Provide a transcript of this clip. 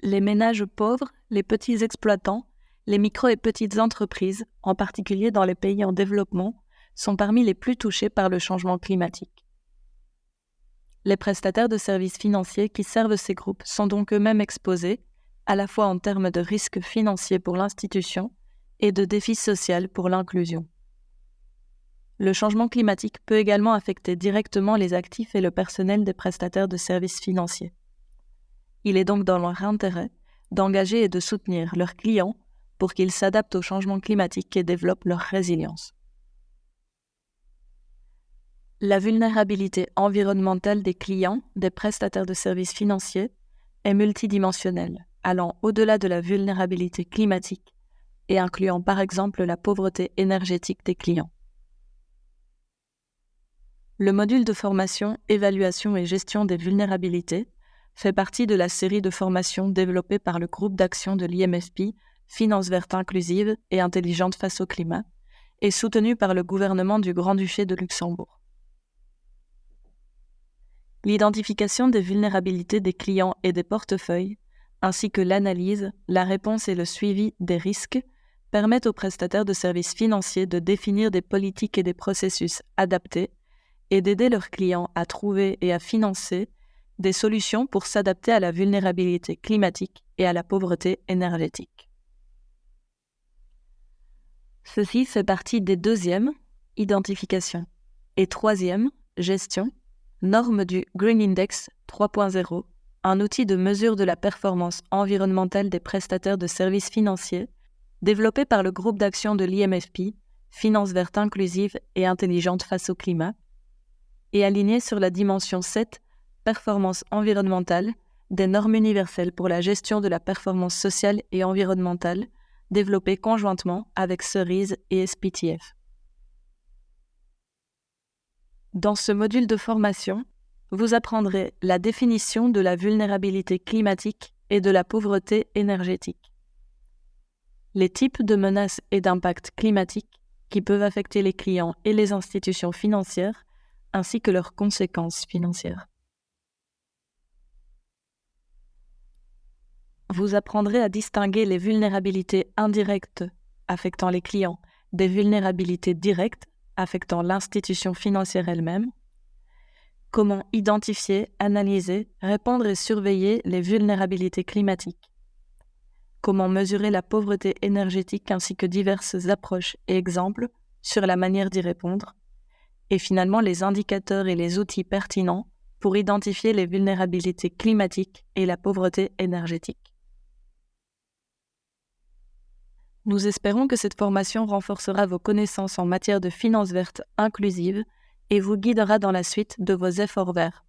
Les ménages pauvres, les petits exploitants, les micro et petites entreprises, en particulier dans les pays en développement, sont parmi les plus touchés par le changement climatique. Les prestataires de services financiers qui servent ces groupes sont donc eux-mêmes exposés, à la fois en termes de risques financiers pour l'institution et de défis sociaux pour l'inclusion. Le changement climatique peut également affecter directement les actifs et le personnel des prestataires de services financiers. Il est donc dans leur intérêt d'engager et de soutenir leurs clients pour qu'ils s'adaptent au changement climatique et développent leur résilience. La vulnérabilité environnementale des clients des prestataires de services financiers est multidimensionnelle, allant au-delà de la vulnérabilité climatique et incluant par exemple la pauvreté énergétique des clients. Le module de formation, évaluation et gestion des vulnérabilités fait partie de la série de formations développées par le groupe d'action de l'IMFP, Finance verte inclusive et intelligente face au climat, et soutenue par le gouvernement du Grand-Duché de Luxembourg. L'identification des vulnérabilités des clients et des portefeuilles, ainsi que l'analyse, la réponse et le suivi des risques, permettent aux prestataires de services financiers de définir des politiques et des processus adaptés et d'aider leurs clients à trouver et à financer des solutions pour s'adapter à la vulnérabilité climatique et à la pauvreté énergétique. Ceci fait partie des deuxième, identification, et troisième, gestion, normes du Green Index 3.0, un outil de mesure de la performance environnementale des prestataires de services financiers, développé par le groupe d'action de l'IMFP, Finance verte inclusive et intelligente face au climat, et aligné sur la dimension 7, performance environnementale, des normes universelles pour la gestion de la performance sociale et environnementale, développées conjointement avec Cerise et SPTF. Dans ce module de formation, vous apprendrez la définition de la vulnérabilité climatique et de la pauvreté énergétique, les types de menaces et d'impacts climatiques qui peuvent affecter les clients et les institutions financières, ainsi que leurs conséquences financières. Vous apprendrez à distinguer les vulnérabilités indirectes affectant les clients des vulnérabilités directes affectant l'institution financière elle-même, comment identifier, analyser, répondre et surveiller les vulnérabilités climatiques, comment mesurer la pauvreté énergétique ainsi que diverses approches et exemples sur la manière d'y répondre, et finalement les indicateurs et les outils pertinents pour identifier les vulnérabilités climatiques et la pauvreté énergétique. Nous espérons que cette formation renforcera vos connaissances en matière de finance verte inclusive et vous guidera dans la suite de vos efforts verts.